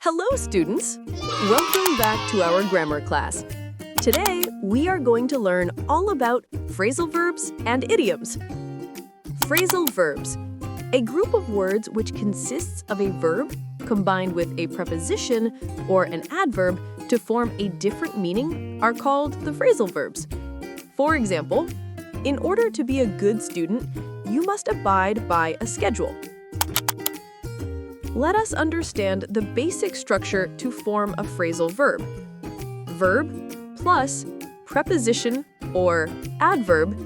Hello, students! Welcome back to our grammar class. Today, we are going to learn all about phrasal verbs and idioms. Phrasal verbs, a group of words which consists of a verb combined with a preposition or an adverb to form a different meaning, are called the phrasal verbs. For example, in order to be a good student, you must abide by a schedule. Let us understand the basic structure to form a phrasal verb. Verb plus preposition or adverb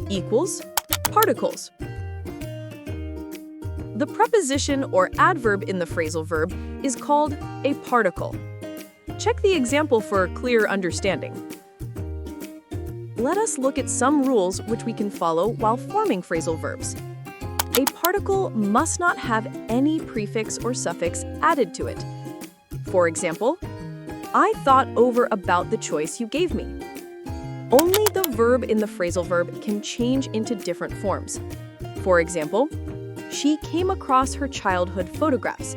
equals particles. The preposition or adverb in the phrasal verb is called a particle. Check the example for clear understanding. Let us look at some rules which we can follow while forming phrasal verbs. A particle must not have any prefix or suffix added to it. For example, I thought over about the choice you gave me. Only the verb in the phrasal verb can change into different forms. For example, she came across her childhood photographs.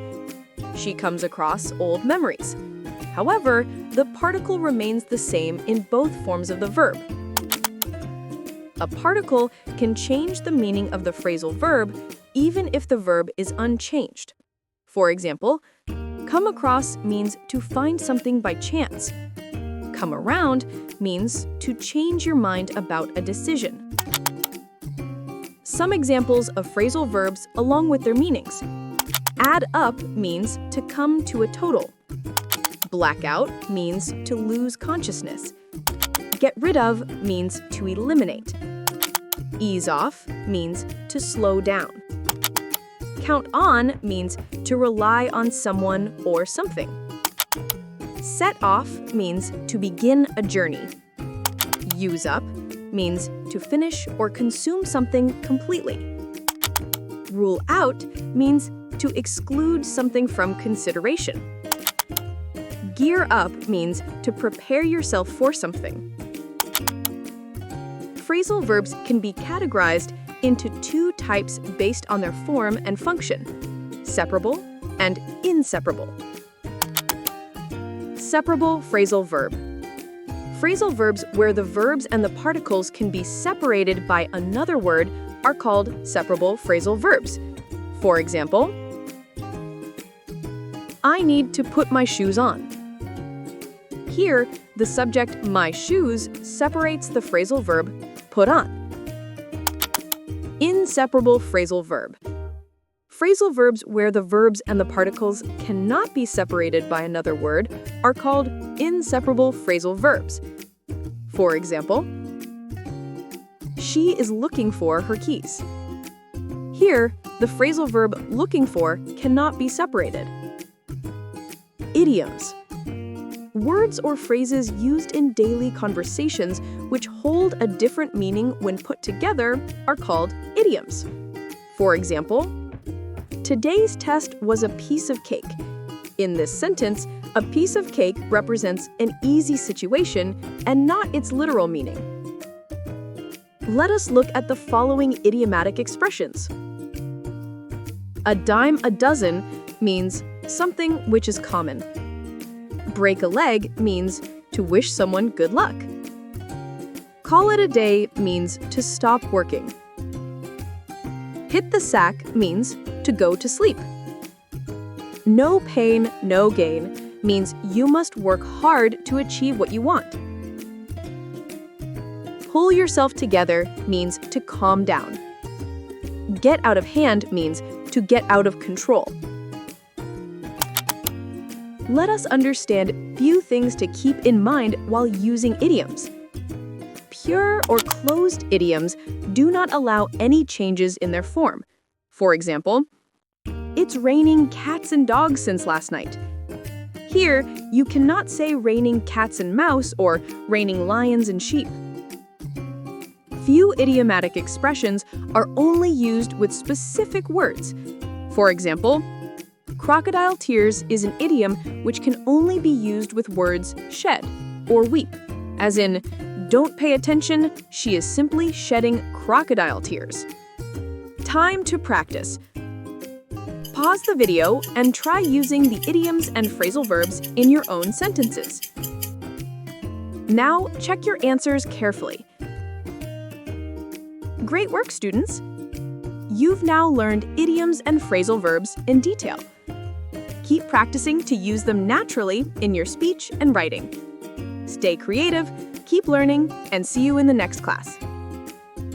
She comes across old memories. However, the particle remains the same in both forms of the verb. A particle can change the meaning of the phrasal verb even if the verb is unchanged. For example, come across means to find something by chance. Come around means to change your mind about a decision. Some examples of phrasal verbs along with their meanings. Add up means to come to a total. Blackout means to lose consciousness. Get rid of means to eliminate. Ease off means to slow down. Count on means to rely on someone or something. Set off means to begin a journey. Use up means to finish or consume something completely. Rule out means to exclude something from consideration. Gear up means to prepare yourself for something. Phrasal verbs can be categorized into two types based on their form and function: separable and inseparable. Separable phrasal verb. Phrasal verbs where the verbs and the particles can be separated by another word are called separable phrasal verbs. For example, I need to put my shoes on. Here, the subject my shoes separates the phrasal verb put on. Inseparable phrasal verb. Phrasal verbs where the verbs and the particles cannot be separated by another word are called inseparable phrasal verbs. For example, she is looking for her keys. Here, the phrasal verb looking for cannot be separated. Idioms. Words or phrases used in daily conversations which hold a different meaning when put together are called idioms. For example, today's test was a piece of cake. In this sentence, a piece of cake represents an easy situation and not its literal meaning. Let us look at the following idiomatic expressions. A dime a dozen means something which is common. Break a leg means to wish someone good luck. Call it a day means to stop working. Hit the sack means to go to sleep. No pain, no gain means you must work hard to achieve what you want. Pull yourself together means to calm down. Get out of hand means to get out of control. Let us understand few things to keep in mind while using idioms. Pure or closed idioms do not allow any changes in their form. For example, it's raining cats and dogs since last night. Here, you cannot say raining cats and mouse or raining lions and sheep. Few idiomatic expressions are only used with specific words. For example, crocodile tears is an idiom which can only be used with words shed or weep, as in, don't pay attention, she is simply shedding crocodile tears. Time to practice. Pause the video and try using the idioms and phrasal verbs in your own sentences. Now, check your answers carefully. Great work, students! You've now learned idioms and phrasal verbs in detail. Keep practicing to use them naturally in your speech and writing. Stay creative, keep learning, and see you in the next class.